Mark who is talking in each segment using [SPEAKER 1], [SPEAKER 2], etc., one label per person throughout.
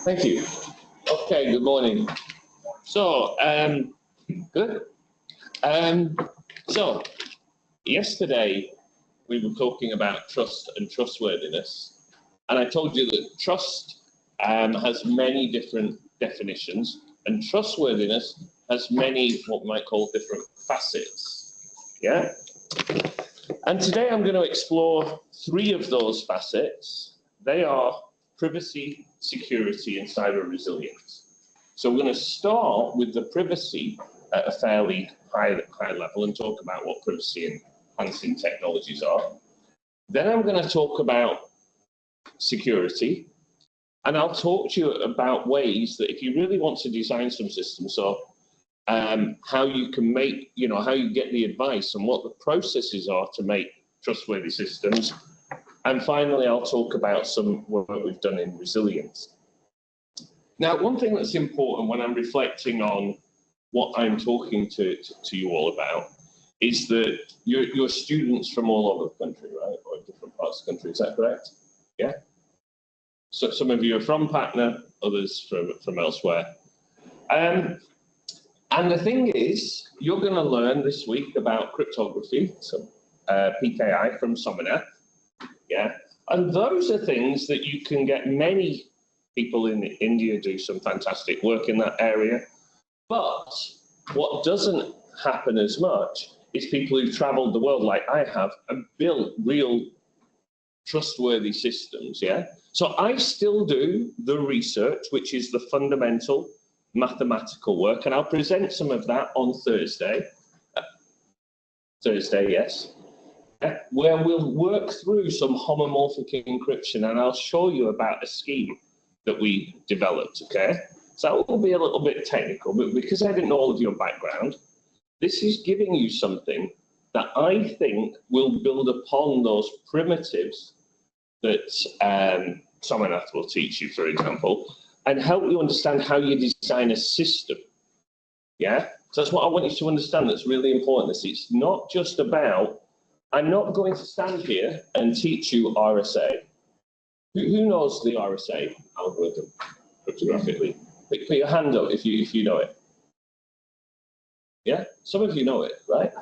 [SPEAKER 1] Thank you. Okay, good morning. So, good. So, yesterday we were talking about trust and trustworthiness, and I told you that trust has many different definitions, and trustworthiness has many what we might call different facets. Yeah? And today I'm going to explore three of those facets. They are privacy, security, and cyber resilience. So we're going to start with the privacy at a fairly high level and talk about what privacy enhancing technologies are. Then I'm going to talk about security, and I'll talk to you about ways that if you really want to design some systems, so how you can make, how you get the advice and what the processes are to make trustworthy systems. And finally, I'll talk about some work we've done in resilience. Now, one thing that's important when I'm reflecting on what I'm talking to you all about is that you're students from all over the country, right? Or different parts of the country, is that correct? Yeah? So some of you are from Patna, others from elsewhere. And the thing is, you're going to learn this week about cryptography, some PKI from Somanath. Yeah, and those are things that you can get many people in India do some fantastic work in that area. But what doesn't happen as much is people who've traveled the world like I have and built real trustworthy systems. Yeah, so I still do the research, which is the fundamental mathematical work, and I'll present some of that on Thursday. Thursday, yes. Where we'll work through some homomorphic encryption, and I'll show you about a scheme that we developed, okay? So that will be a little bit technical, but because I didn't know all of your background, this is giving you something that I think will build upon those primitives that Somanath will teach you, for example, and help you understand how you design a system, yeah? So that's what I want you to understand that's really important. It's not just about, I'm not going to stand here and teach you RSA. Who knows the RSA algorithm cryptographically? Put your hand up if you know it. Yeah, some of you know it, right?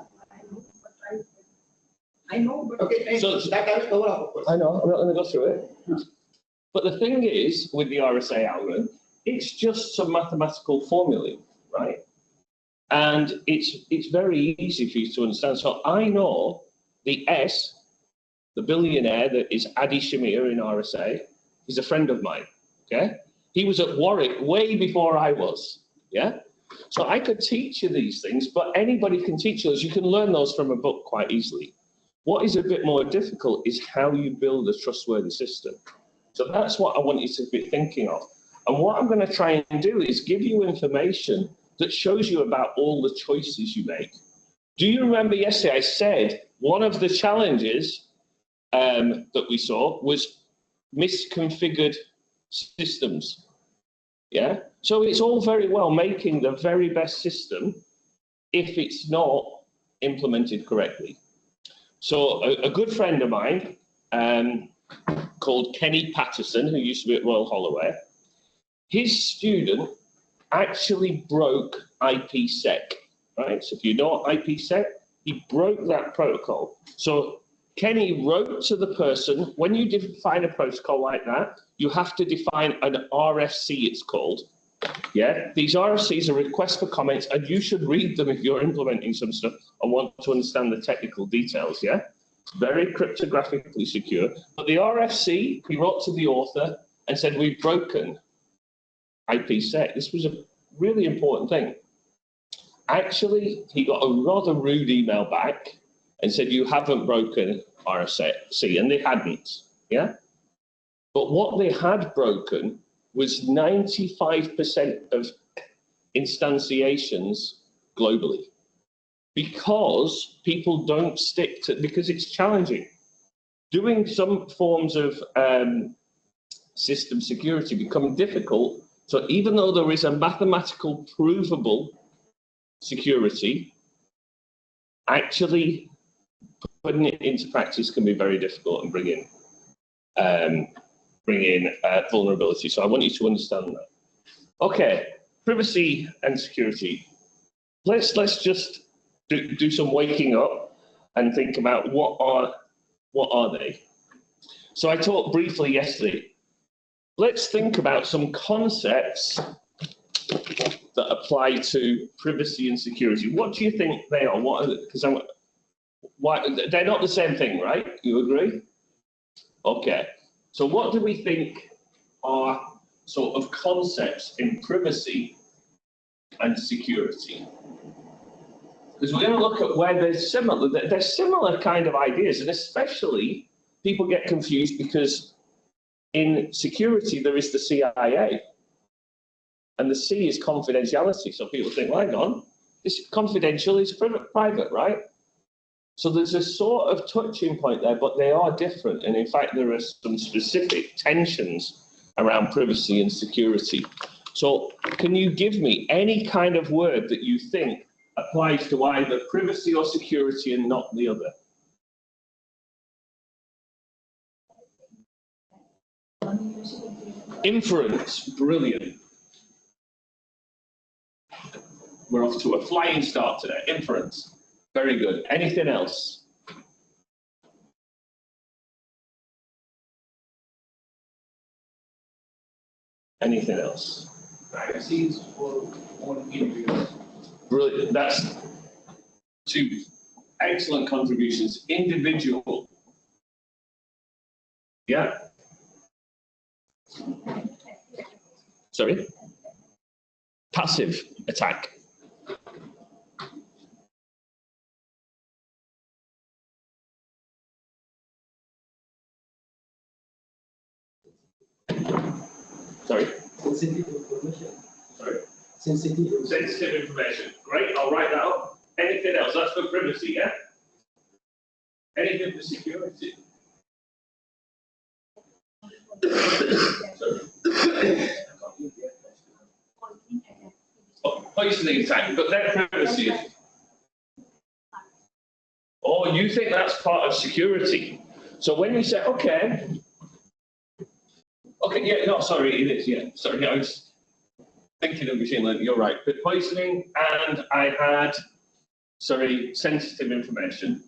[SPEAKER 2] I know, but okay.
[SPEAKER 1] So
[SPEAKER 2] that I will cover up, of course.
[SPEAKER 1] I know. I'm not going to go through it. But the thing is, with the RSA algorithm, it's just some mathematical formulae, right? And it's very easy for you to understand. So I know the S, the billionaire that is Adi Shamir in RSA, is a friend of mine, okay? He was at Warwick way before I was, yeah? So I could teach you these things, but anybody can teach those. You can learn those from a book quite easily. What is a bit more difficult is how you build a trustworthy system. So that's what I want you to be thinking of. And what I'm going to try and do is give you information that shows you about all the choices you make. Do you remember yesterday I said one of the challenges that we saw was misconfigured systems? Yeah, so it's all very well making the very best system if it's not implemented correctly. So a good friend of mine called Kenny Patterson, who used to be at Royal Holloway, his student actually broke IPsec. Right, so if you know IPsec, he broke that protocol. So Kenny wrote to the person, when you define a protocol like that, you have to define an RFC, it's called. Yeah, these RFCs are requests for comments, and you should read them if you're implementing some stuff and want to understand the technical details, yeah? Very cryptographically secure. But the RFC, he wrote to the author and said, we've broken IPsec. This was a really important thing. Actually, he got a rather rude email back and said, you haven't broken RSC, and they hadn't, yeah? But what they had broken was 95% of instantiations globally, because people don't stick to, because it's challenging. Doing some forms of system security become difficult, so even though there is a mathematical provable security, actually putting it into practice can be very difficult and bringing bring in vulnerability. So I want you to understand that. Okay, privacy and security. Let's just do some waking up and think about what are they. So I talked briefly yesterday. Let's think about some concepts that apply to privacy and security. What do you think they are? What are they? Because they're not the same thing, right? You agree? Okay. So what do we think are sort of concepts in privacy and security? Because we're going to look at where they're similar kind of ideas, and especially people get confused because in security there is the CIA, and the C is confidentiality. So people think, well, hang on, this confidential is private, right? So there's a sort of touching point there, but they are different, and in fact there are some specific tensions around privacy and security. So can you give me any kind of word that you think applies to either privacy or security and not the other? Inference, brilliant. We're off to a flying start today. Inference, very good. Anything else? Anything else?
[SPEAKER 2] Privacy for individuals.
[SPEAKER 1] Brilliant. That's two excellent contributions. Individual. Yeah. Sorry? Passive attack. Sorry?
[SPEAKER 2] Sensitive information.
[SPEAKER 1] Sorry?
[SPEAKER 2] Sensitive
[SPEAKER 1] Information. Great, I'll write that up. Anything else? That's for privacy, yeah? Anything for security? Poisoning attack, but their privacy is. Oh, you think that's part of security? So when you say, okay, yeah, no, sorry, it is, yeah, sorry, I was thinking of machine learning, you're right, but poisoning, and I had, sorry, sensitive information.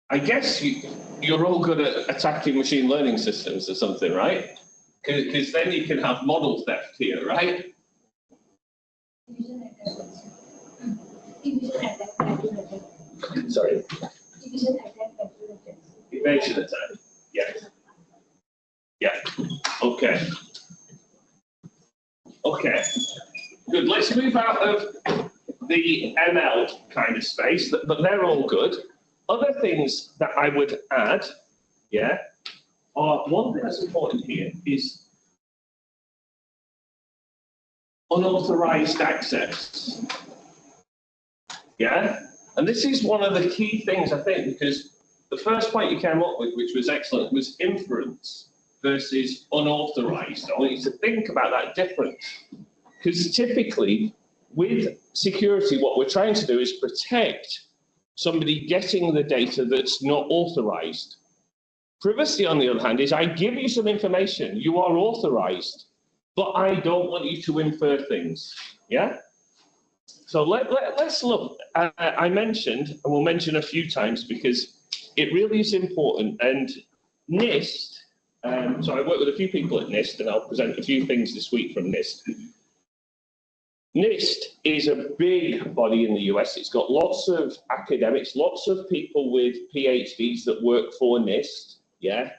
[SPEAKER 1] I guess you're all good at attacking machine learning systems or something, right? Because then you can have model theft here, right? Sorry? Evasion attack, yes. Yeah, okay. Okay, good. Let's move out of the ML kind of space, but they're all good. Other things that I would add, yeah, are one thing that's important here is unauthorized access. Yeah, and this is one of the key things, I think, because the first point you came up with, which was excellent, was inference versus unauthorized. I want you to think about that difference, because typically with security, what we're trying to do is protect somebody getting the data that's not authorized. Privacy, on the other hand, is I give you some information, you are authorized, but I don't want you to infer things, yeah? So let's look. I mentioned, and we'll mention a few times because it really is important, and NIST, so I work with a few people at NIST, and I'll present a few things this week from NIST. NIST is a big body in the US. It's got lots of academics, lots of people with PhDs that work for NIST, yeah?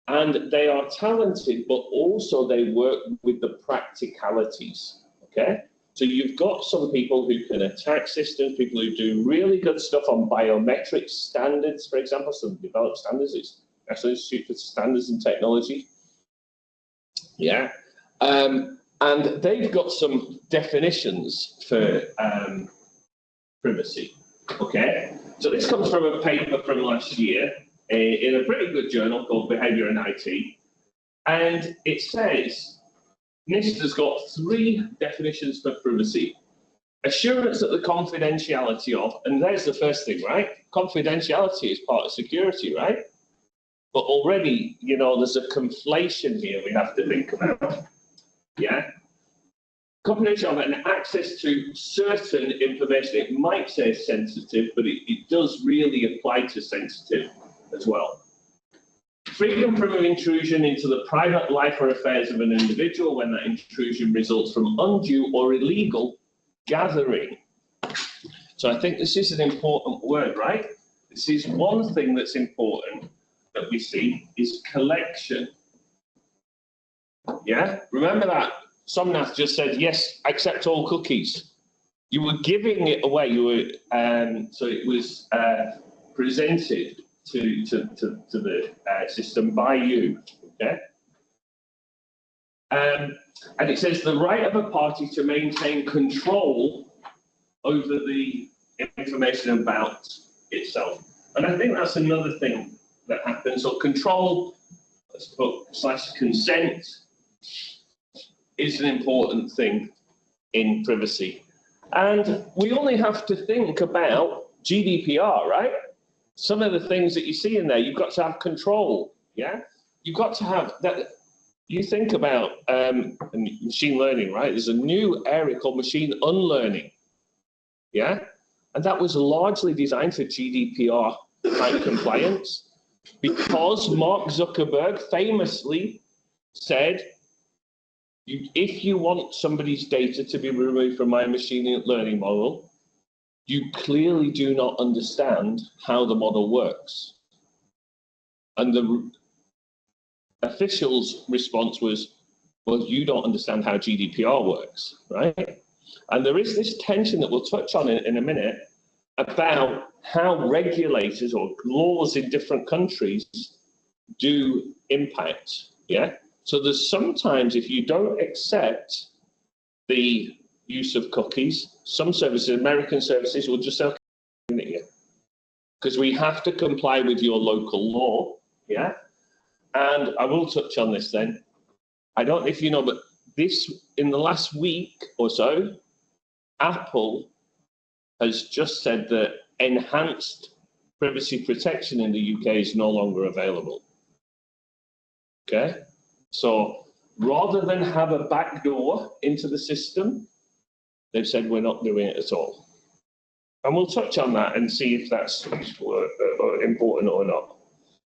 [SPEAKER 1] And they are talented, but also they work with the practicalities, okay? So you've got some people who can attack systems, people who do really good stuff on biometric standards, for example, so they develop standards. It's National Institute for Standards and Technology, yeah? And they've got some definitions for privacy, okay? So this comes from a paper from last year in a pretty good journal called Behavior in IT. And it says, NIST has got 3 definitions for privacy. Assurance that the confidentiality of, and there's the first thing, right? Confidentiality is part of security, right? But already, you know, there's a conflation here we have to think about, yeah? Confidentiality and access to certain information, it might say sensitive, but it does really apply to sensitive as well. Freedom from intrusion into the private life or affairs of an individual when that intrusion results from undue or illegal gathering. So I think this is an important word, right? This is one thing that's important that we see is collection. Yeah, remember that Somanath just said, yes, accept all cookies. You were giving it away. You were, so it was presented to the system by you. Okay. And it says the right of a party to maintain control over the information about itself. And I think that's another thing that happens. So control, let's put / consent, is an important thing in privacy. And we only have to think about GDPR, right? Some of the things that you see in there, you've got to have control, yeah? You've got to have that. You think about machine learning, right? There's a new area called machine unlearning, yeah? And that was largely designed for GDPR type compliance because Mark Zuckerberg famously said, if you want somebody's data to be removed from my machine learning model, you clearly do not understand how the model works. And the official's response was, well, you don't understand how GDPR works, right? And there is this tension that we'll touch on in a minute about how regulators or laws in different countries do impact, yeah? So there's sometimes if you don't accept the use of cookies, some services, American services will just say, because we have to comply with your local law, yeah? And I will touch on this then. I don't know if you know, but this, in the last week or so, Apple has just said that enhanced privacy protection in the UK is no longer available. Okay? So rather than have a backdoor into the system, they've said we're not doing it at all. And we'll touch on that and see if that's important or not.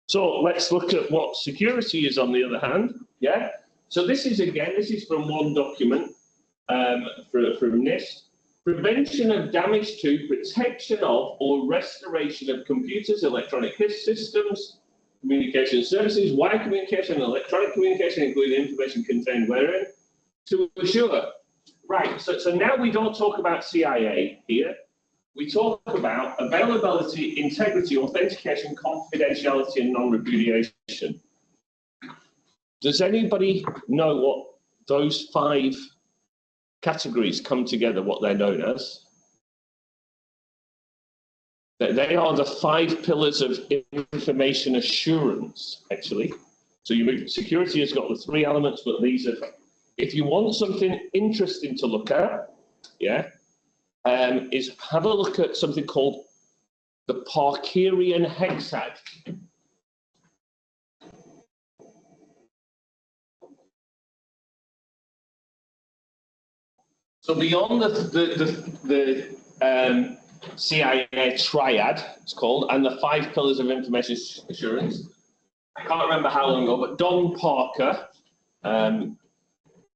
[SPEAKER 1] So let's look at what security is on the other hand, yeah? So this is, again, this is from one document from NIST. Prevention of damage to, protection of, or restoration of computers, electronic systems, communication services, wire communication, and electronic communication, including information contained wherein, to assure. Right, so now we don't talk about CIA here. We talk about availability, integrity, authentication, confidentiality, and non-repudiation. Does anybody know what those 5 categories come together, what they're known as? They are the 5 pillars of information assurance, actually. So security has got the 3 elements, but these are, if you want something interesting to look at, yeah, is have a look at something called the Parkerian hexad. So beyond the CIA triad, it's called, and the 5 pillars of information assurance, I can't remember how long ago, but Don Parker,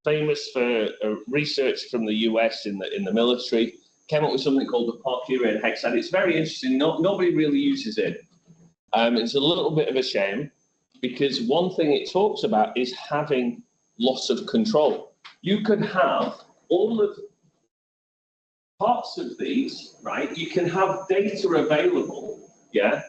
[SPEAKER 1] famous for research from the US in the military, came up with something called the Parkerian hexad. It's very interesting. Nobody really uses it. It's a little bit of a shame because one thing it talks about is having loss of control. You could have all of parts of these, right? You can have data available, yeah,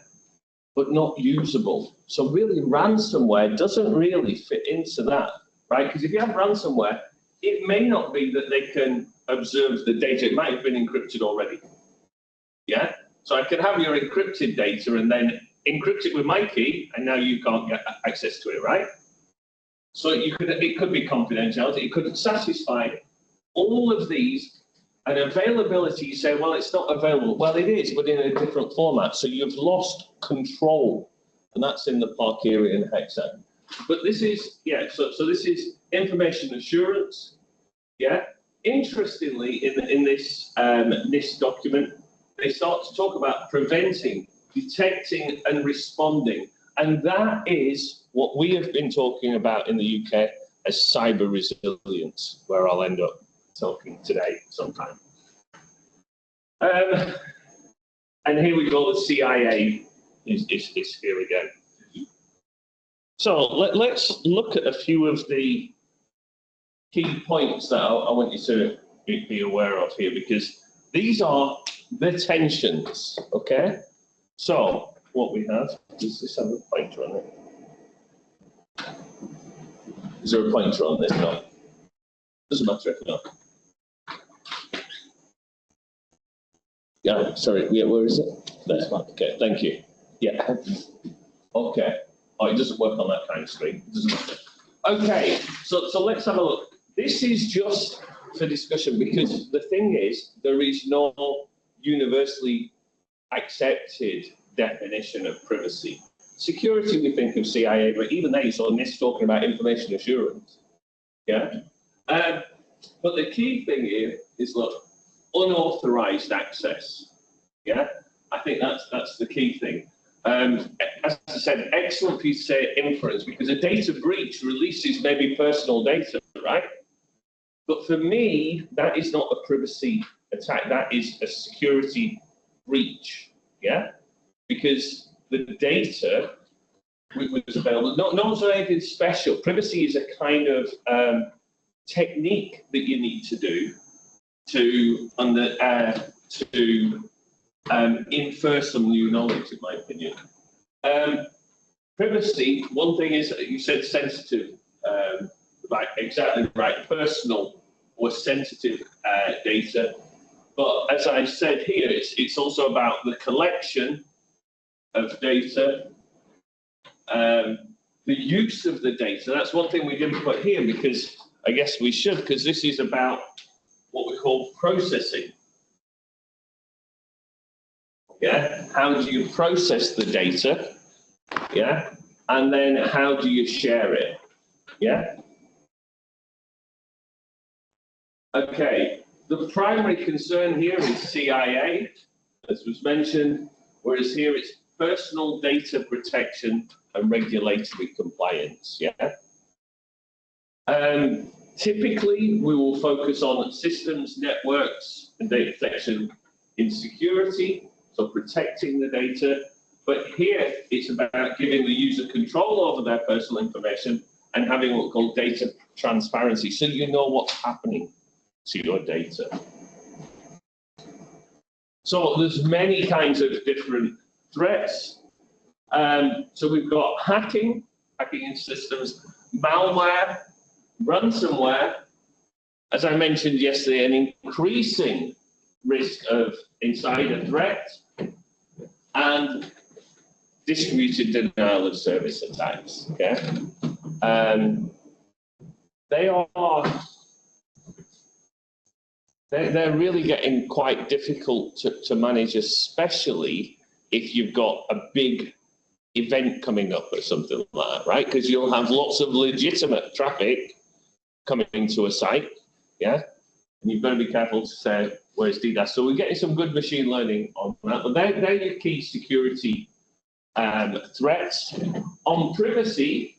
[SPEAKER 1] but not usable. So really ransomware doesn't really fit into that, right? Because if you have ransomware, it may not be that they can observe the data. It might have been encrypted already, yeah? So I can have your encrypted data and then encrypt it with my key, and now you can't get access to it, right? So it could be confidentiality. It could satisfy all of these And availability, you say, well, it's not available. Well, it is, but in a different format. So you've lost control, and that's in the Parkerian hexagon. But this is, yeah, so this is information assurance, yeah. Interestingly, in this NIST document, they start to talk about preventing, detecting, and responding. And that is what we have been talking about in the UK as cyber resilience, where I'll end up talking today sometime. And here we go, the CIA is here again. So let's look at a few of the key points that I want you to be aware of here, because these are the tensions, okay? So what we have, does this have a pointer on it? Is there a pointer on this? No. Doesn't matter if not. Yeah, sorry, where is it? There. Okay, thank you. Yeah. Okay. Oh, it doesn't work on that kind of screen. It doesn't matter. Okay, so let's have a look. This is just for discussion, because the thing is, there is no universally accepted definition of privacy. Security, we think of CIA, but even they saw NIST talking about information assurance. Yeah. But the key thing here is, look, unauthorized access. Yeah, I think that's the key thing. As I said, excellent for you to say inference, because a data breach releases maybe personal data, right? But for me, that is not a privacy attack. That is a security breach. Yeah, because the data was available. No one's done anything special. Privacy is a kind of technique that you need to do to infer some new knowledge, in my opinion. Privacy, one thing is, you said sensitive, right, exactly right, personal or sensitive data. But as I said here, it's also about the collection of data, the use of the data. That's one thing we didn't put here, because I guess we should, because this is about what we call processing. Yeah, how do you process the data? Yeah, and then how do you share it? Yeah. Okay, the primary concern here is CIA, as was mentioned, whereas here it's personal data protection and regulatory compliance. Yeah. Typically, we will focus on systems, networks, and data protection in security, so protecting the data. But here, it's about giving the user control over their personal information and having what we call data transparency, so you know what's happening to your data. So there's many kinds of different threats. So we've got hacking in systems, malware, ransomware, as I mentioned yesterday, an increasing risk of insider threat, and distributed denial of service attacks. Okay, they're really getting quite difficult to manage, especially if you've got a big event coming up or something like that, right? Because you'll have lots of legitimate traffic coming to a site, yeah, and you've got to be careful to say where's DDoS. So we're getting some good machine learning on that, but they're your key security threats. On privacy,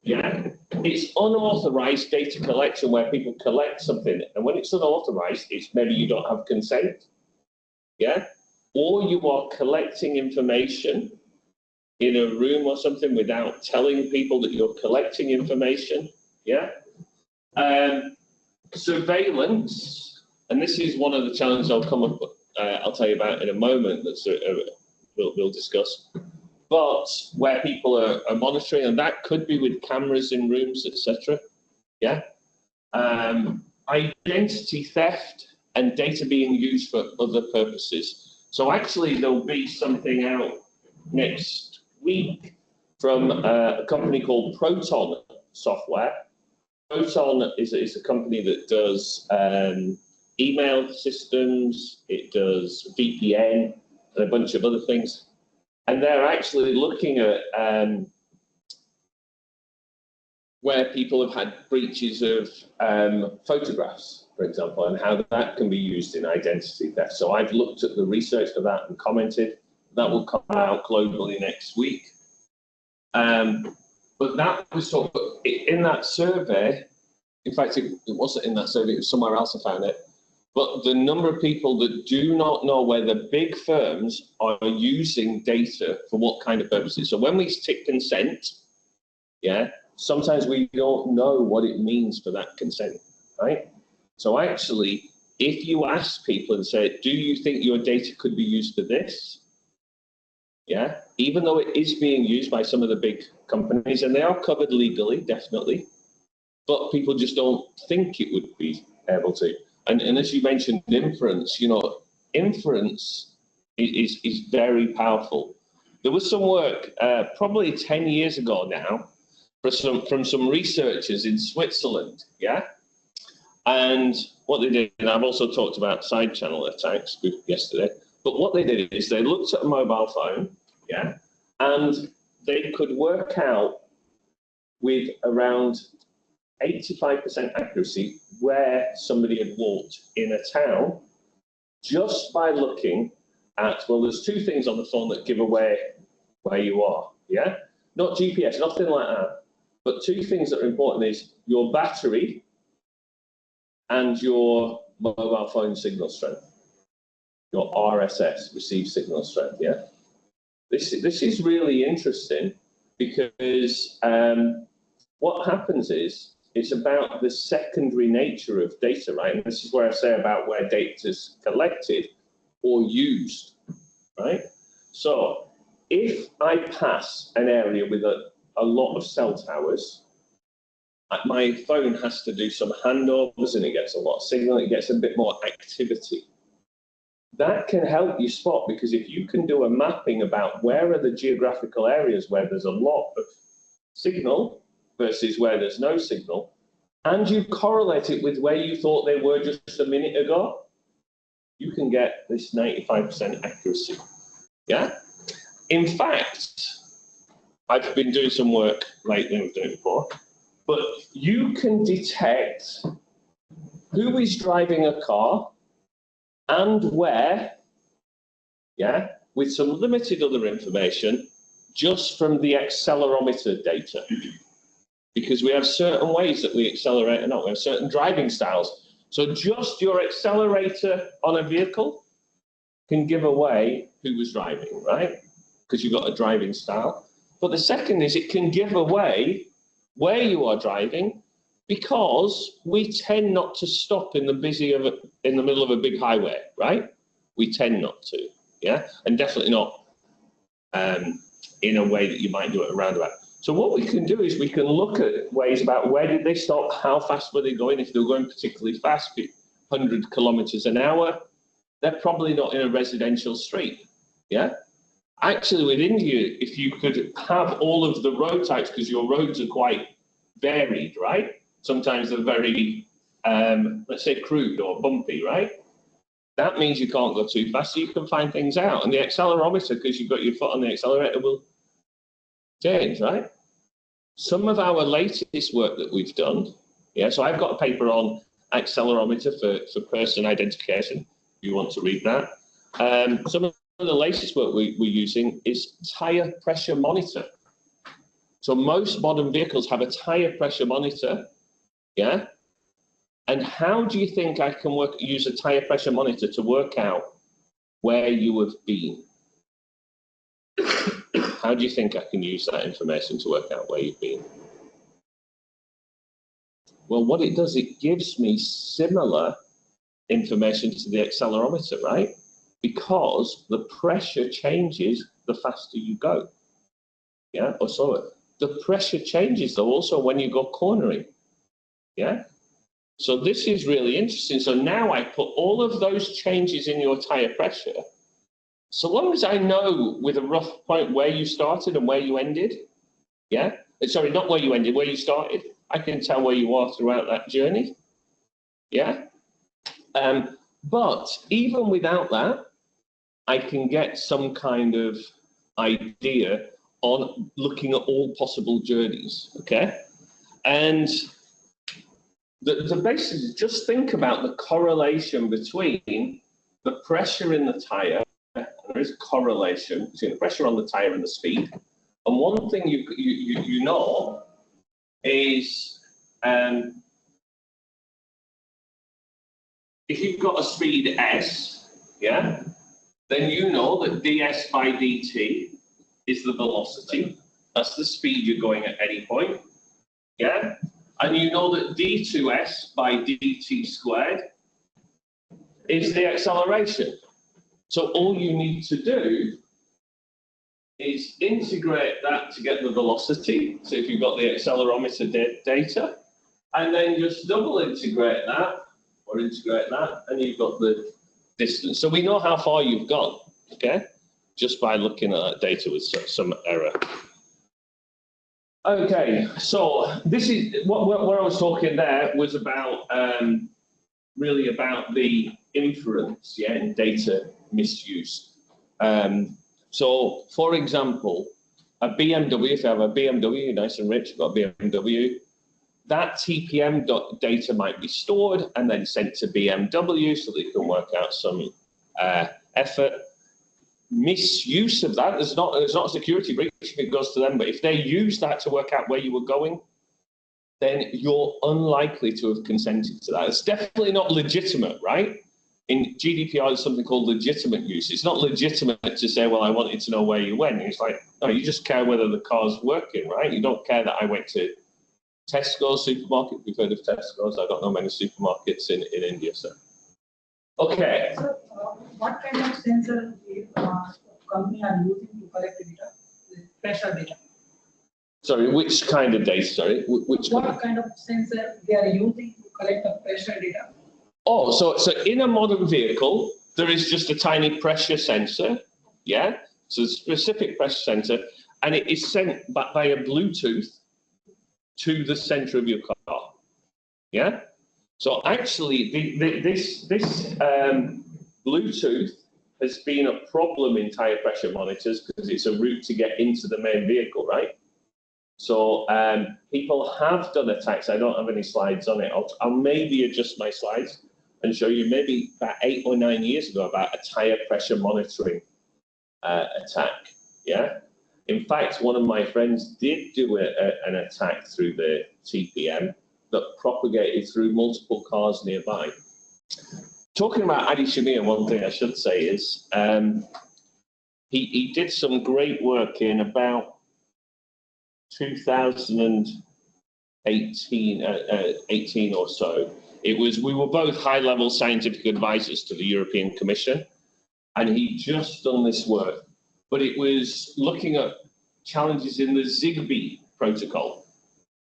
[SPEAKER 1] yeah, it's unauthorized data collection, where people collect something, and when it's unauthorized, it's maybe you don't have consent, yeah, or you are collecting information in a room or something without telling people that you're collecting information, yeah. Surveillance, and this is one of the challenges I'll tell you about in a moment, that's we'll discuss. But where people are monitoring, and that could be with cameras in rooms, etc. Yeah. Identity theft and data being used for other purposes. So actually, there'll be something out next week from a company called Proton Software. Proton is a company that does email systems, it does VPN, and a bunch of other things. And they're actually looking at where people have had breaches of photographs, for example, and how that can be used in identity theft. So I've looked at the research for that and commented. That will come out globally next week. But that was sort of in that survey. In fact, it wasn't in that survey, it was somewhere else I found it. But the number of people that do not know where the big firms are using data for what kind of purposes. So when we tick consent, yeah, sometimes we don't know what it means for that consent, right? So actually, if you ask people and say, do you think your data could be used for this? Yeah, even though it is being used by some of the big companies, and they are covered legally, definitely, but people just don't think it would be able to. And as you mentioned, inference, you know, inference is very powerful. There was some work probably 10 years ago now from some researchers in Switzerland, yeah? And what they did, and I've also talked about side channel attacks yesterday, but what they did is they looked at a mobile phone, yeah, and they could work out with around 85% accuracy where somebody had walked in a town just by looking at, well, there's two things on the phone that give away where you are, yeah? Not GPS, nothing like that, but two things that are important is your battery and your mobile phone signal strength, your RSS, receive signal strength, yeah? This is really interesting because what happens is, it's about the secondary nature of data, right? And this is where I say about where data is collected or used, right? So if I pass an area with a lot of cell towers, my phone has to do some handovers and it gets a lot of signal, it gets a bit more activity. That can help you spot, because if you can do a mapping about where are the geographical areas where there's a lot of signal versus where there's no signal, and you correlate it with where you thought they were just a minute ago, you can get this 95% accuracy, yeah? In fact, I've been doing some work lately, I've done it before, but you can detect who is driving a car and where, yeah, with some limited other information, just from the accelerometer data. Because we have certain ways that we accelerate or not. We have certain driving styles. So just your accelerator on a vehicle can give away who was driving, right? Because you've got a driving style. But the second is it can give away where you are driving, because we tend not to stop in the middle of a big highway, right? We tend not to, yeah? And definitely not in a way that you might do it a roundabout. So what we can do is we can look at ways about where did they stop, how fast were they going. If they were going particularly fast, 100 kilometers an hour, they're probably not in a residential street, yeah? Actually, with India, if you could have all of the road types, because your roads are quite varied, right? Sometimes they're very, let's say, crude or bumpy, right? That means you can't go too fast, so you can find things out. And the accelerometer, because you've got your foot on the accelerator, will change, right? Some of our latest work that we've done, yeah, so I've got a paper on accelerometer for person identification, if you want to read that. Some of the latest work we're using is tire pressure monitor. So most modern vehicles have a tire pressure monitor, yeah? And how do you think I can use a tire pressure monitor to work out where you have been? How do you think I can use that information to work out where you've been? Well, what it does, it gives me similar information to the accelerometer, right? Because the pressure changes the faster you go. Yeah, or slower. The pressure changes though also when you go cornering. Yeah. So this is really interesting. So now I put all of those changes in your tire pressure. So long as I know with a rough point where you started and where you ended, yeah? Sorry, not where you ended, where you started. I can tell where you are throughout that journey, yeah? But even without that, I can get some kind of idea on looking at all possible journeys, okay? And the basis, just think about the correlation between the pressure in the tire, and there is a correlation between the pressure on the tire and the speed. And one thing you know is if you've got a speed S, yeah, then you know that ds by dt is the velocity. That's the speed you're going at any point, yeah? And you know that d2s by dt squared is the acceleration. So all you need to do is integrate that to get the velocity. So if you've got the accelerometer data, and then just double integrate that, or integrate that, and you've got the distance. So we know how far you've gone, okay? Just by looking at that data with some error. Okay, so this is what I was talking there was about, really about the inference, yeah, in data misuse. So, for example, a BMW, if you have a BMW, nice and rich, you've got a BMW, that TPM data might be stored and then sent to BMW so they can work out some effort. Misuse of that, there's not a security breach if it goes to them, but if they use that to work out where you were going, then you're unlikely to have consented to that. It's definitely not legitimate, right? In GDPR, there's something called legitimate use. It's not legitimate to say, well, I wanted to know where you went. It's like, no, you just care whether the car's working, right? You don't care that I went to Tesco's supermarket. We've heard of Tesco's. I don't know many supermarkets in India, so. Okay.
[SPEAKER 3] So, what kind of sensor the company are using to collect the data, the pressure data?
[SPEAKER 1] Sorry, which kind of data? Sorry,
[SPEAKER 3] what kind of sensor they are using to collect the pressure data?
[SPEAKER 1] Oh, so in a modern vehicle, there is just a tiny pressure sensor, yeah? So a specific pressure sensor, and it is sent back via Bluetooth to the center of your car, yeah? So actually, this Bluetooth has been a problem in tire pressure monitors because it's a route to get into the main vehicle, right? So people have done attacks. I don't have any slides on it. I'll maybe adjust my slides and show you maybe about 8 or 9 years ago about a tire pressure monitoring attack, yeah? In fact, one of my friends did do an attack through the TPM that propagated through multiple cars nearby. Talking about Adi Shamir, one thing I should say is he did some great work in about 2018 or so. We were both high-level scientific advisors to the European Commission, and he just done this work, but it was looking at challenges in the Zigbee protocol.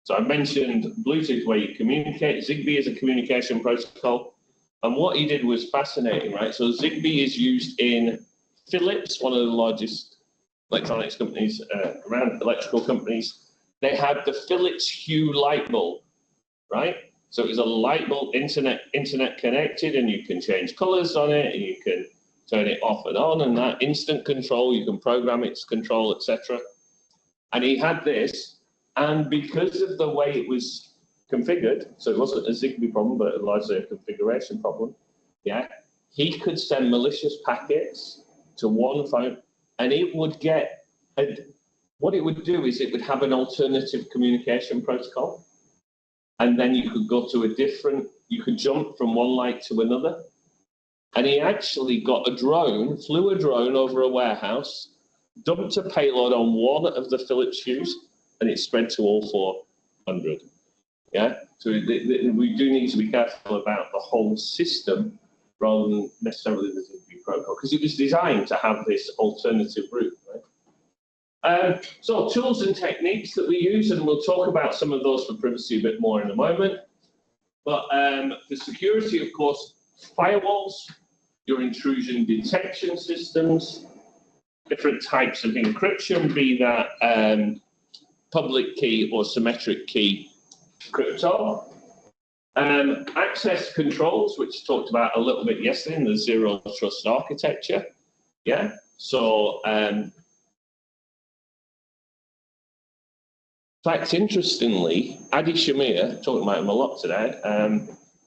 [SPEAKER 1] So I mentioned Bluetooth where you communicate. Zigbee is a communication protocol, and what he did was fascinating, right? So Zigbee is used in Philips, one of the largest electronics companies around, electrical companies. They had the Philips Hue light bulb, right? So it was a light bulb, internet connected, and you can change colors on it, and you can turn it off and on, and that instant control, you can program its control, etc. And he had this, and because of the way it was configured, so it wasn't a Zigbee problem, but largely a configuration problem, yeah, he could send malicious packets to one phone, and it would get, what it would do is it would have an alternative communication protocol, and then you could go to a different, you could jump from one light to another. And he actually got a drone, flew a drone over a warehouse, dumped a payload on one of the Philips Hues, and it spread to all 400. Yeah, so we do need to be careful about the whole system rather than necessarily the Zigbee protocol, because it was designed to have this alternative route, right? So tools and techniques that we use, and we'll talk about some of those for privacy a bit more in a moment. But for security, of course, firewalls, your intrusion detection systems, different types of encryption, be that public key or symmetric key crypto. Access controls, which I talked about a little bit yesterday in the zero trust architecture. Yeah, so in fact, interestingly, Adi Shamir, talking about him a lot today,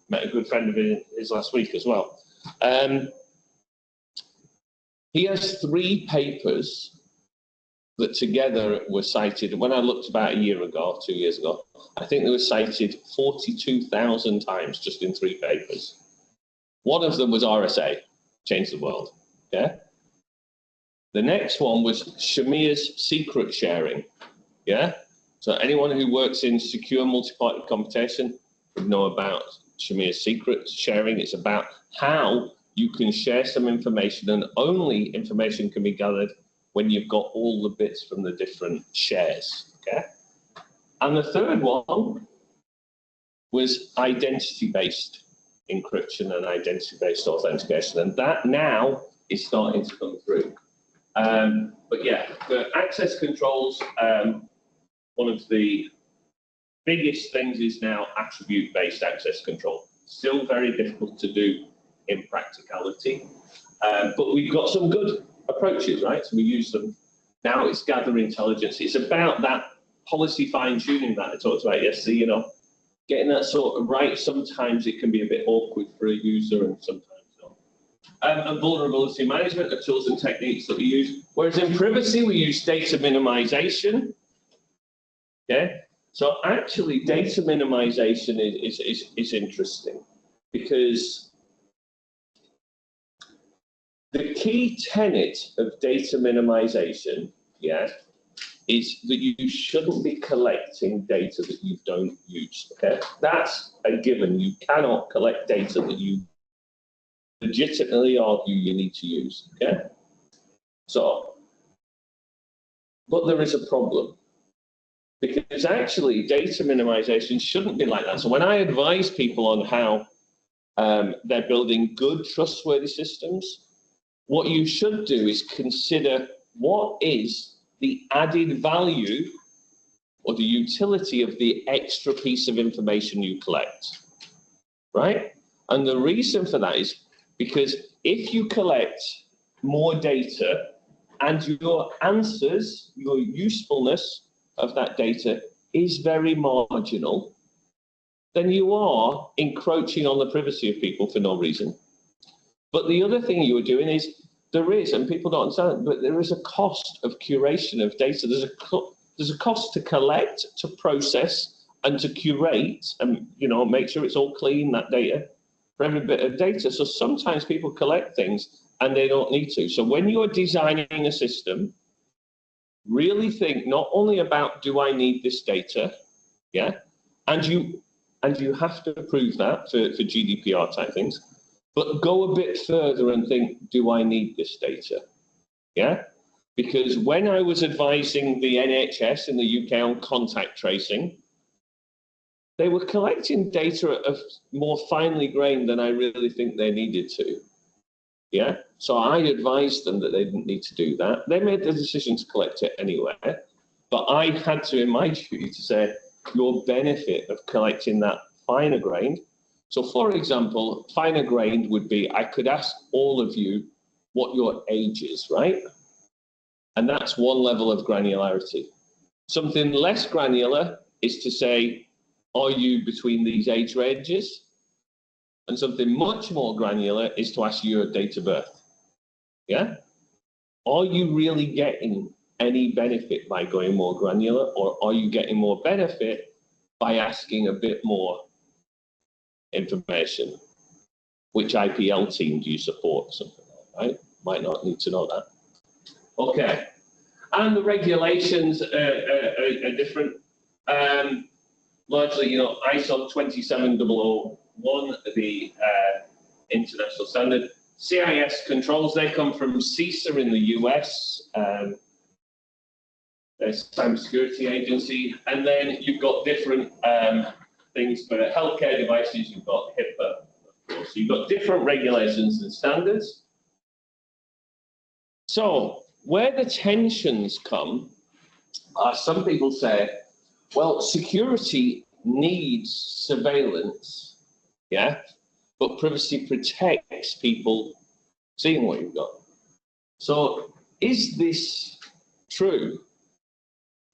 [SPEAKER 1] met a good friend of his last week as well. He has 3 papers that together were cited. When I looked about a year ago, 2 years ago, I think they were cited 42,000 times just in 3 papers. One of them was RSA, changed the world. Yeah. The next one was Shamir's secret sharing. Yeah. So anyone who works in secure multi-party computation would know about Shamir's secret sharing. It's about how you can share some information, and only information can be gathered when you've got all the bits from the different shares. Okay. And the third one was identity-based encryption and identity-based authentication, and that now is starting to come through. But yeah, for access controls, one of the biggest things is now attribute-based access control. Still very difficult to do in practicality, but we've got some good approaches, right? So we use them. Now it's gather intelligence. It's about that policy fine-tuning that I talked about yesterday, you know, getting that sort of right. Sometimes it can be a bit awkward for a user and sometimes not. And vulnerability management are tools and techniques that we use. Whereas in privacy, we use data minimization. Okay, so actually data minimization is interesting, because the key tenet of data minimization, yeah, is that you shouldn't be collecting data that you don't use. Okay, that's a given. You cannot collect data that you legitimately argue you need to use. Okay, so, but there is a problem, because actually data minimization shouldn't be like that. So when I advise people on how they're building good, trustworthy systems, what you should do is consider what is the added value or the utility of the extra piece of information you collect, right? And the reason for that is because if you collect more data and your answers, your usefulness of that data is very marginal, then you are encroaching on the privacy of people for no reason. But the other thing you are doing is, there is, and people don't understand, but there is a cost of curation of data. There's a cost to collect, to process, and to curate, and make sure it's all clean, that data, for every bit of data. So sometimes people collect things and they don't need to. So when you're designing a system, really think not only about, do I need this data, yeah, and you have to prove that for GDPR type things. But go a bit further and think, do I need this data? Yeah? Because when I was advising the NHS in the UK on contact tracing, they were collecting data of more finely grained than I really think they needed to. Yeah? So I advised them that they didn't need to do that. They made the decision to collect it anyway. But I had to, in my duty, to say, your benefit of collecting that finer grained. So, for example, finer grained would be, I could ask all of you what your age is, right? And that's one level of granularity. Something less granular is to say, are you between these age ranges? And something much more granular is to ask you your date of birth. Yeah? Are you really getting any benefit by going more granular, or are you getting more benefit by asking a bit more information? Which IPL team do you support? Something like that, right? Might not need to know that. Okay, and the regulations are different. Largely, ISO 27001, the international standard. CIS controls, they come from CISA in the US, cybersecurity agency, and then you've got different things for healthcare devices. You've got HIPAA, of course. So you've got different regulations and standards. So where the tensions come are, some people say, well, security needs surveillance yeah? But privacy protects people seeing what you've got. So is this true?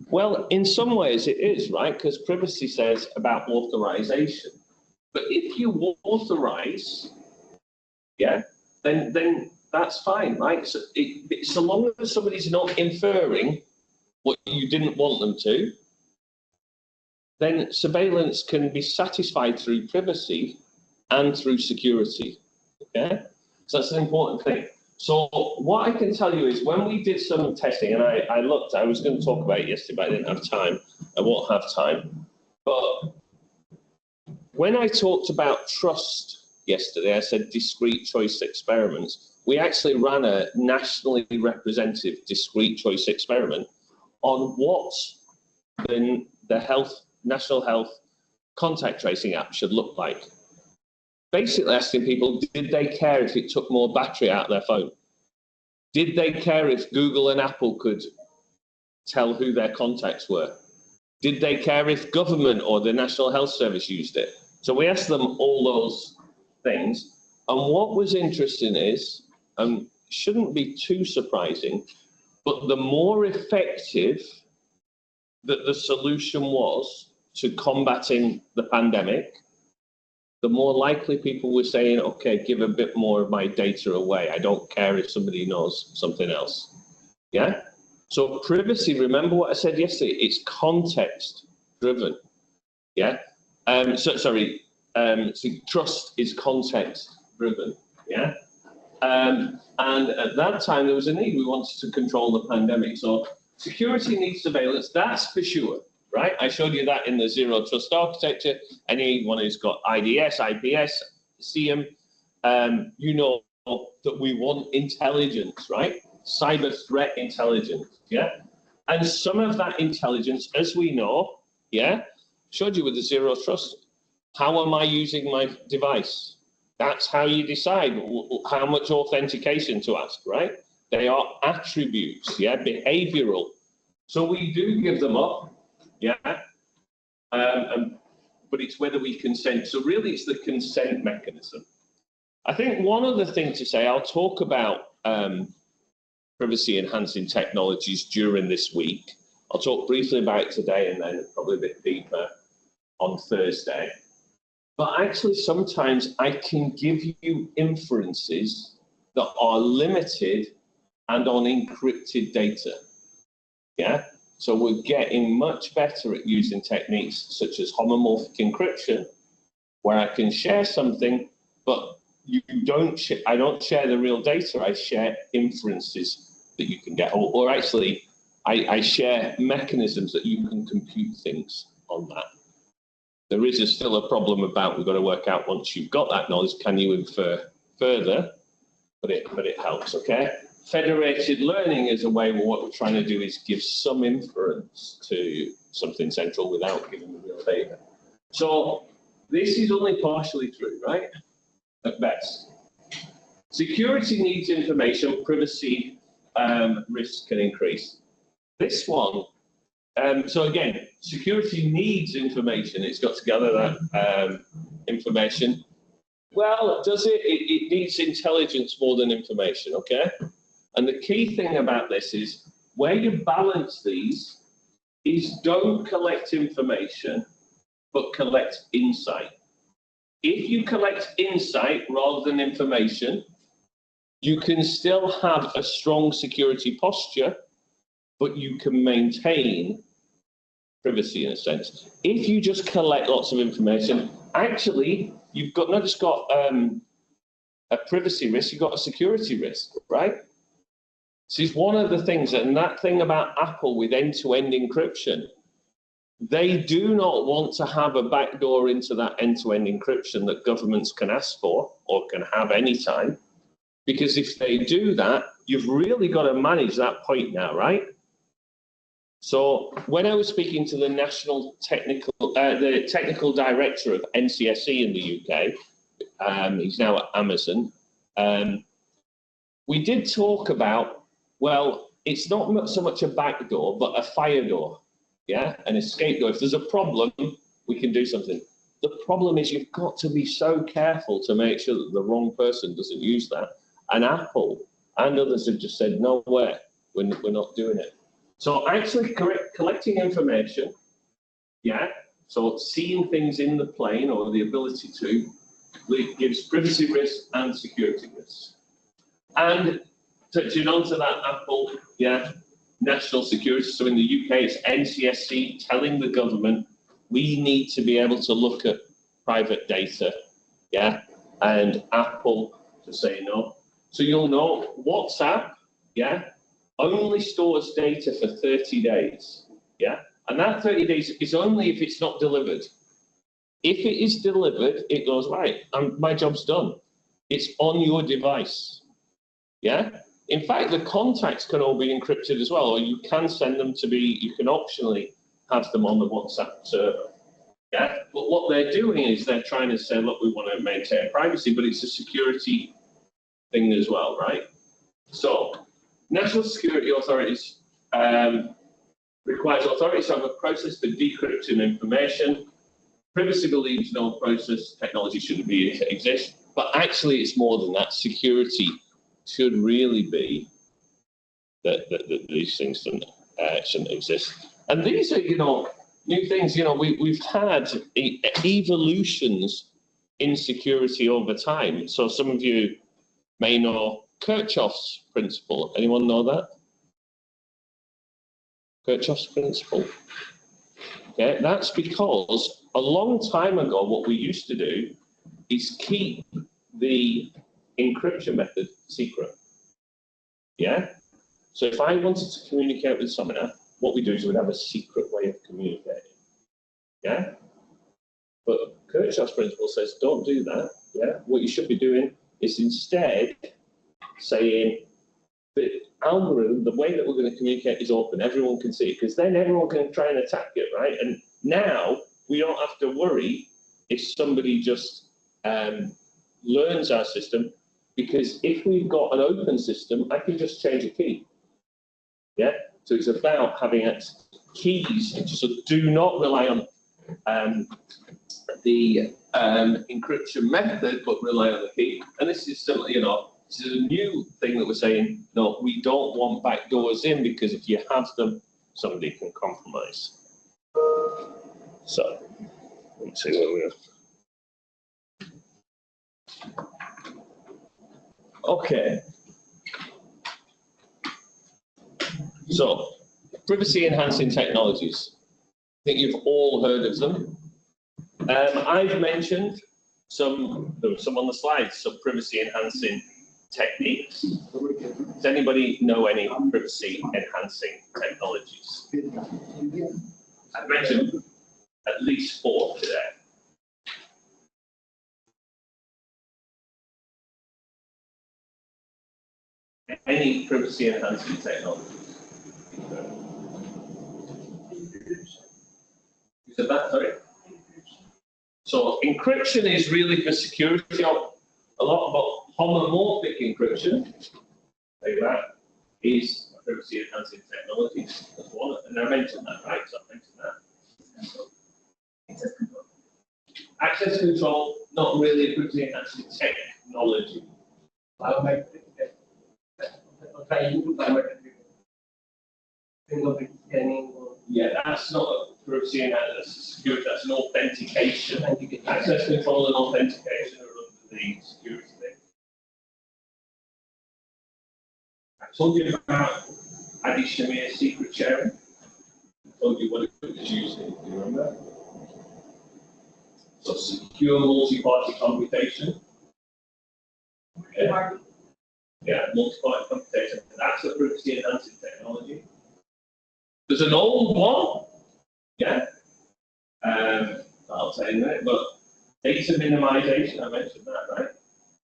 [SPEAKER 1] Well, in some ways it is, right? Because privacy says about authorization. But if you authorize, yeah, then that's fine, right? So long as somebody's not inferring what you didn't want them to, then surveillance can be satisfied through privacy and through security, okay? So that's an important thing. So what I can tell you is when we did some testing, and I looked, I was going to talk about it yesterday, but I didn't have time. I won't have time. But when I talked about trust yesterday, I said discrete choice experiments. We actually ran a nationally representative discrete choice experiment on what the national health contact tracing app should look like. Basically asking people, did they care if it took more battery out of their phone? Did they care if Google and Apple could tell who their contacts were? Did they care if government or the National Health Service used it? So we asked them all those things. And what was interesting is, shouldn't be too surprising, but the more effective that the solution was to combating the pandemic, the more likely people were saying, okay, give a bit more of my data away. I don't care if somebody knows something else. Yeah? So privacy, remember what I said yesterday, it's context driven. Yeah? So trust is context driven. Yeah? And at that time, there was a need. We wanted to control the pandemic. So security needs surveillance, that's for sure. Right? I showed you that in the zero trust architecture. Anyone who's got IDS, IPS, CM, you know that we want intelligence, right? Cyber threat intelligence, yeah? And some of that intelligence, as we know, yeah, showed you with the zero trust. How am I using my device? That's how you decide how much authentication to ask, right? They are attributes, yeah, behavioral. So we do give them up. Yeah, but it's whether we consent. So really, it's the consent mechanism. I think one other thing to say, I'll talk about privacy enhancing technologies during this week. I'll talk briefly about it today and then probably a bit deeper on Thursday. But actually, sometimes I can give you inferences that are limited and on encrypted data. Yeah. So we're getting much better at using techniques such as homomorphic encryption, where I can share something, but I don't share the real data, I share inferences that you can get, or actually, I share mechanisms that you can compute things on that. There is still a problem about, we've got to work out once you've got that knowledge, can you infer further? But it helps, okay? Federated learning is a way where what we're trying to do is give some inference to something central without giving the real data. So this is only partially true, right? At best. Security needs information, privacy risk can increase. This one, so again, security needs information. It's got to gather that information. Well, does it? It needs intelligence more than information, okay? And the key thing about this is where you balance these is don't collect information, but collect insight. If you collect insight rather than information, you can still have a strong security posture, but you can maintain privacy in a sense. If you just collect lots of information, actually, you've got not just got a privacy risk, you've got a security risk, right? So it's one of the things, and that thing about Apple with end-to-end encryption, they do not want to have a backdoor into that end-to-end encryption that governments can ask for or can have anytime, because if they do that, you've really got to manage that point now, right? So when I was speaking to the the technical director of NCSE in the UK, he's now at Amazon, we did talk about, well, it's not so much a backdoor, but a fire door, yeah, an escape door. If there's a problem, we can do something. The problem is you've got to be so careful to make sure that the wrong person doesn't use that. And Apple and others have just said, no way, we're not doing it. So actually collecting information, yeah, so seeing things in the plane or the ability to gives privacy risk and security risk. And touching on to that, Apple, yeah, national security. So in the UK, it's NCSC telling the government we need to be able to look at private data, yeah, and Apple to say no. So you'll know WhatsApp, yeah, only stores data for 30 days, yeah, and that 30 days is only if it's not delivered. If it is delivered, it goes, right, my job's done. It's on your device, yeah. In fact, the contacts can all be encrypted as well, or you can send them to be, you can optionally have them on the WhatsApp server. Yeah, but what they're doing is they're trying to say, look, we want to maintain privacy, but it's a security thing as well, right? So, national security authorities requires authorities to have a process for decrypting information. Privacy believes no process technology shouldn't exist, but actually it's more than that. Security should really be that these things shouldn't exist. And these are, you know, new things. You know, we've had evolutions in security over time. So some of you may know Kirchhoff's principle. Anyone know that? Kirchhoff's principle. Okay, that's because a long time ago, what we used to do is keep the encryption method secret. Yeah. So if I wanted to communicate with Somanath, what we do is we'd have a secret way of communicating. Yeah. But Kirchhoff's principle says don't do that. Yeah. What you should be doing is instead saying the algorithm, the way that we're going to communicate is open. Everyone can see it, because then everyone can try and attack it, right? And now we don't have to worry if somebody just learns our system, because if we've got an open system, I can just change a key. Yeah. So it's about having keys. So do not rely on the encryption method, but rely on the key. And this is similar, you know, this is a new thing that we're saying, no, we don't want backdoors in, because if you have them, somebody can compromise. So, let's see where we are. Okay. So, privacy enhancing technologies. I think you've all heard of them. I've mentioned some, there were some on the slides, some privacy enhancing techniques. Does anybody know any privacy enhancing technologies? I've mentioned at least 4 today. Any privacy enhancing technologies? You said that, sorry? So encryption is really for security. A lot about homomorphic encryption, like that, is a privacy enhancing technology. That's one, and I mentioned that, right? So I mentioned that. Access control, not really a privacy enhancing technology. Yeah, that's not a privacy enhancing security, that's an authentication. Access control and authentication are under the security thing. I told you about Adi Shamir's secret sharing. I told you what it was using, do you remember? So secure multi-party computation. Yeah, multi-party computation. That's a privacy enhancing technology. There's an old one, yeah. I'll say in it, but data minimization, I mentioned that, right?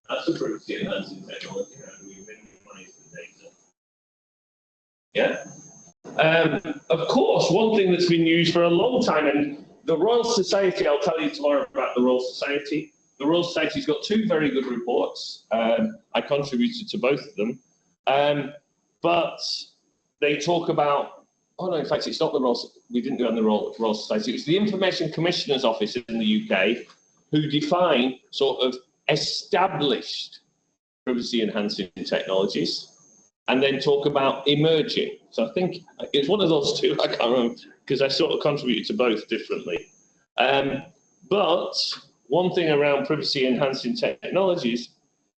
[SPEAKER 1] That's a privacy enhancing technology. How do we minimize the data? Yeah. Of course, one thing that's been used for a long time, and the Royal Society, I'll tell you tomorrow about the Royal Society. The Royal Society's got 2 very good reports. I contributed to both of them. But they talk about oh no, in fact, it's not the Royal, we didn't do it on the Royal Society, it was the Information Commissioner's Office in the UK who define sort of established privacy enhancing technologies and then talk about emerging. So I think it's one of those two, I can't remember, because I sort of contributed to both differently. But one thing around privacy enhancing technologies,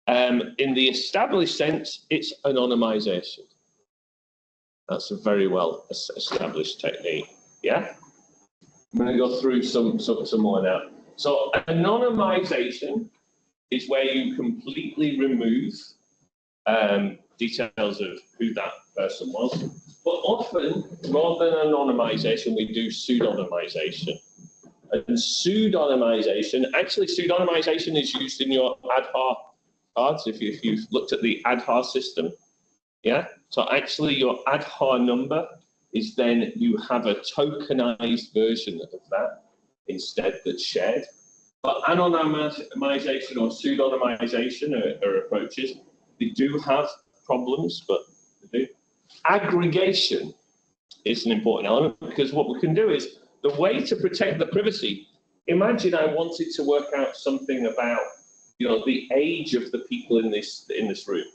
[SPEAKER 1] in the established sense, it's anonymization. That's a very well established technique. Yeah, I'm going to go through some more now. So anonymization is where you completely remove details of who that person was. But often, rather than anonymization, we do pseudonymization. And pseudonymization, actually pseudonymization is used in your ADHAR cards, if you've looked at the ADHAR system. Yeah, so actually your ADHAR number is then you have a tokenized version of that instead that's shared. But anonymization or pseudonymization are approaches. They do have problems, but they do. Aggregation is an important element because what we can do is the way to protect the privacy. Imagine I wanted to work out something about, you know, the age of the people in this room.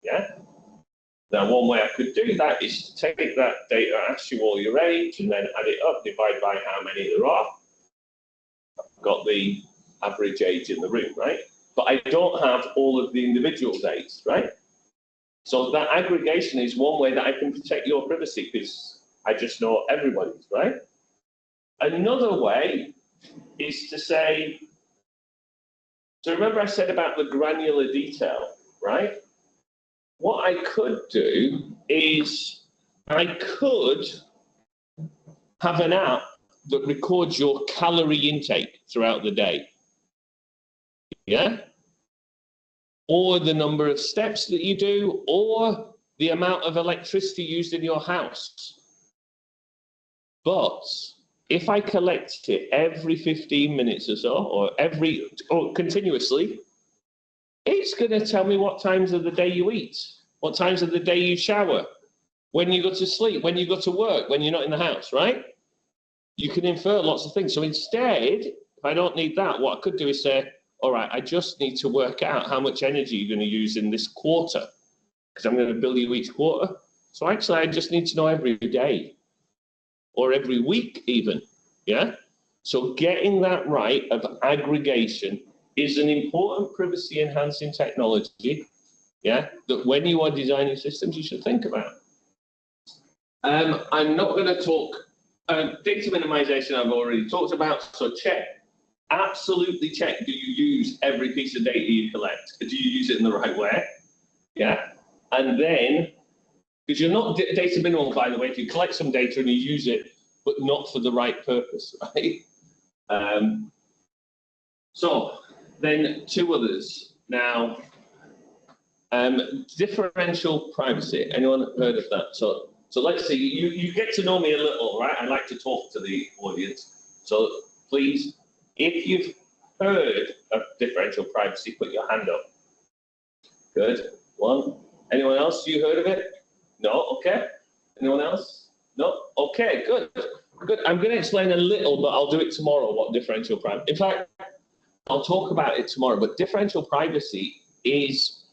[SPEAKER 1] Yeah. Now, one way I could do that is to take that data, ask you all your age, and then add it up, divide by how many there are. I've got the average age in the room, right? But I don't have all of the individual dates, right? So that aggregation is one way that I can protect your privacy because I just know everybody's, right? Another way is to say, so remember I said about the granular detail, right? What I could do is I could have an app that records your calorie intake throughout the day. Yeah? Or the number of steps that you do, or the amount of electricity used in your house. But if I collect it every 15 minutes or so, or continuously, it's going to tell me what times of the day you eat, what times of the day you shower, when you go to sleep, when you go to work, when you're not in the house, right? You can infer lots of things. So instead, if I don't need that, what I could do is say, all right, I just need to work out how much energy you're going to use in this quarter, because I'm going to bill you each quarter. So actually, I just need to know every day, or every week even, yeah? So getting that right of aggregation is an important privacy enhancing technology, yeah, that when you are designing systems, you should think about. I'm not going to talk, data minimization I've already talked about, so check, absolutely check, do you use every piece of data you collect? Do you use it in the right way? Yeah, and then, because you're not data minimal, by the way, if you collect some data and you use it, but not for the right purpose, right? So then two others. Now, differential privacy. Anyone heard of that? So let's see, you get to know me a little, right? I like to talk to the audience. So please, if you've heard of differential privacy, put your hand up. Good. One. Anyone else? You heard of it? No? Okay. Anyone else? No? Okay, good. Good. I'm going to explain a little, but I'll do it tomorrow, what differential privacy. In fact, I'll talk about it tomorrow, but differential privacy is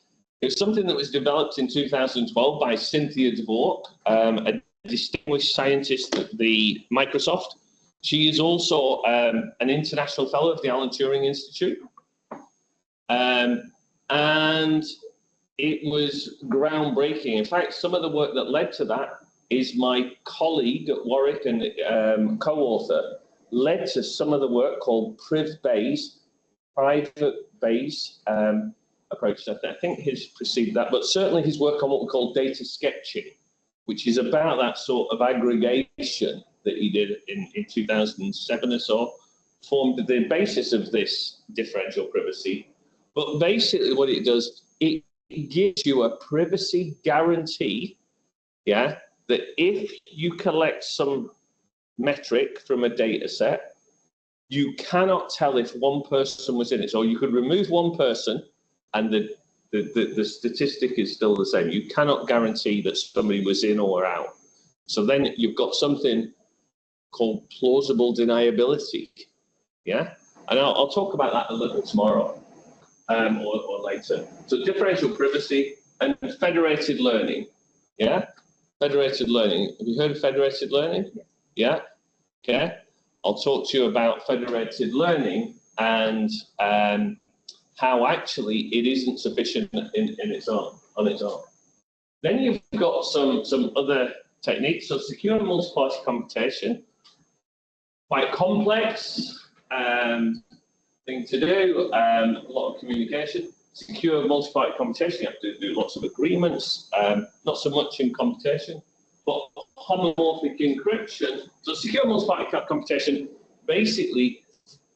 [SPEAKER 1] something that was developed in 2012 by Cynthia Dvorak, a distinguished scientist at the Microsoft. She is also an international fellow of the Alan Turing Institute. And it was groundbreaking. In fact, some of the work that led to that is my colleague at Warwick and co-author led to some of the work called PrivBase, private base approach. I think his preceded that, but certainly his work on what we call data sketching, which is about that sort of aggregation that he did in 2007 or so, formed the basis of this differential privacy. But basically what it does, it gives you a privacy guarantee, yeah, that if you collect some metric from a data set, you cannot tell if one person was in it. So you could remove one person and the statistic is still the same. You cannot guarantee that somebody was in or out. So then you've got something called plausible deniability. Yeah, and I'll talk about that a little tomorrow or later. So differential privacy and federated learning. Yeah, federated learning. Have you heard of federated learning? Yeah. Okay. I'll talk to you about federated learning and how actually it isn't sufficient in its own, on its own. Then you've got some other techniques. So secure multi-party computation, quite complex thing to do, a lot of communication. Secure multi-party computation, you have to do lots of agreements, not so much in computation, but homomorphic encryption. So secure multi-party computation basically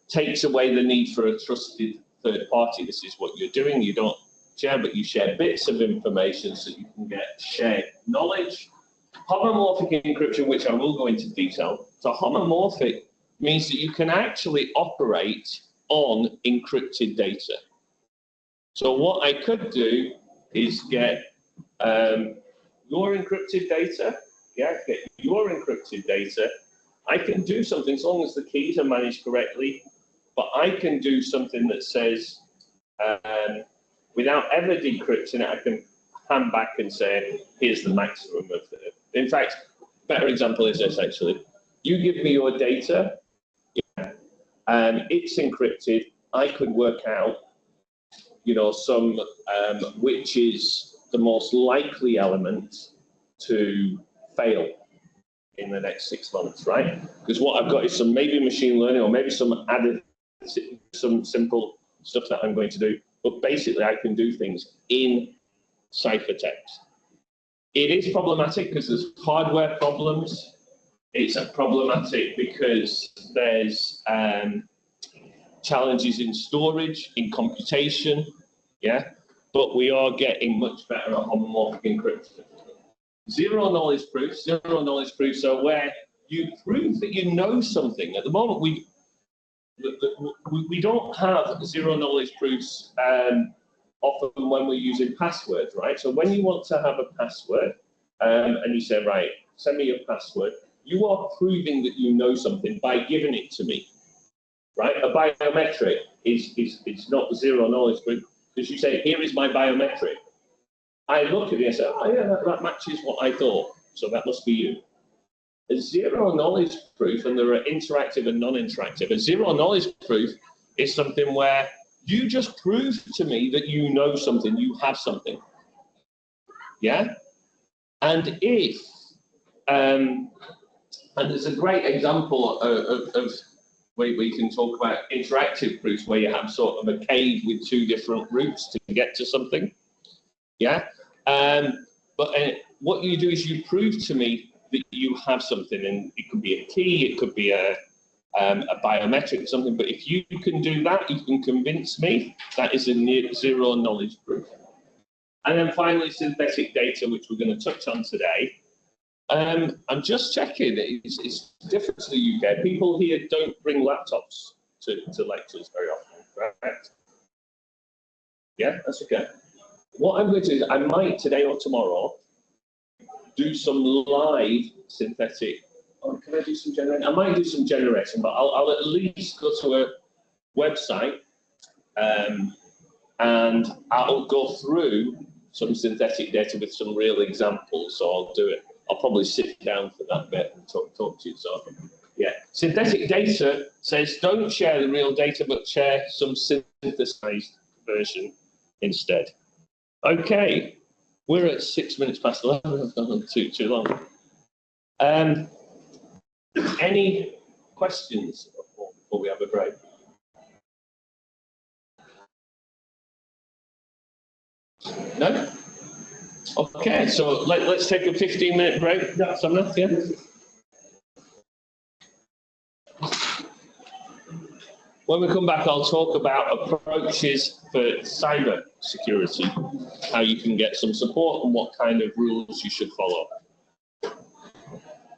[SPEAKER 1] takes away the need for a trusted third party. This is what you're doing. You don't share, but you share bits of information so you can get shared knowledge. Homomorphic encryption, which I will go into detail. So homomorphic means that you can actually operate on encrypted data. So what I could do is get your encrypted data. Yeah, get your encrypted data. I can do something as long as the keys are managed correctly, but I can do something that says, without ever decrypting it, I can hand back and say, here's the maximum of the. In fact, better example is this actually. You give me your data, and it's encrypted. I could work out, you know, some which is the most likely element to fail in the next 6 months, right? Because what I've got is some maybe machine learning or maybe some added, some simple stuff that I'm going to do. But basically, I can do things in ciphertext. It is problematic because there's hardware problems. It's problematic because there's challenges in storage, in computation, yeah? But we are getting much better at homomorphic encryption. Zero knowledge proof, so where you prove that you know something. At the moment, we don't have zero knowledge proofs often when we're using passwords, right? So when you want to have a password and you say, right, send me your password, you are proving that you know something by giving it to me, right? A biometric is not zero knowledge proof because you say, here is my biometric. I look at it and say, oh yeah, that matches what I thought, so that must be you. A zero knowledge proof, and there are interactive and non-interactive. A zero knowledge proof is something where you just prove to me that you know something, you have something. Yeah? And if, and there's a great example of where you can talk about interactive proofs where you have sort of a cave with two different routes to get to something. Yeah, but what you do is you prove to me that you have something, and it could be a key, it could be a biometric or something. But if you can do that, you can convince me that is a zero knowledge proof. And then finally, synthetic data, which we're going to touch on today. I'm just checking; it's different to the UK. People here don't bring laptops to lectures very often, right? Yeah, that's okay. What I'm going to do is I might today or tomorrow do some live synthetic. Oh, can I do some generation? I might do some generation, but I'll at least go to a website and I'll go through some synthetic data with some real examples. So I'll do it. I'll probably sit down for that bit and talk to you. So yeah, synthetic data says don't share the real data, but share some synthesized version instead. Okay, we're at 6 minutes past 11. I've gone on too long. Any questions before we have a break? No? Okay, so let's take a 15-minute break. Somanath, yeah? When we come back, I'll talk about approaches for cyber security, how you can get some support and what kind of rules you should follow.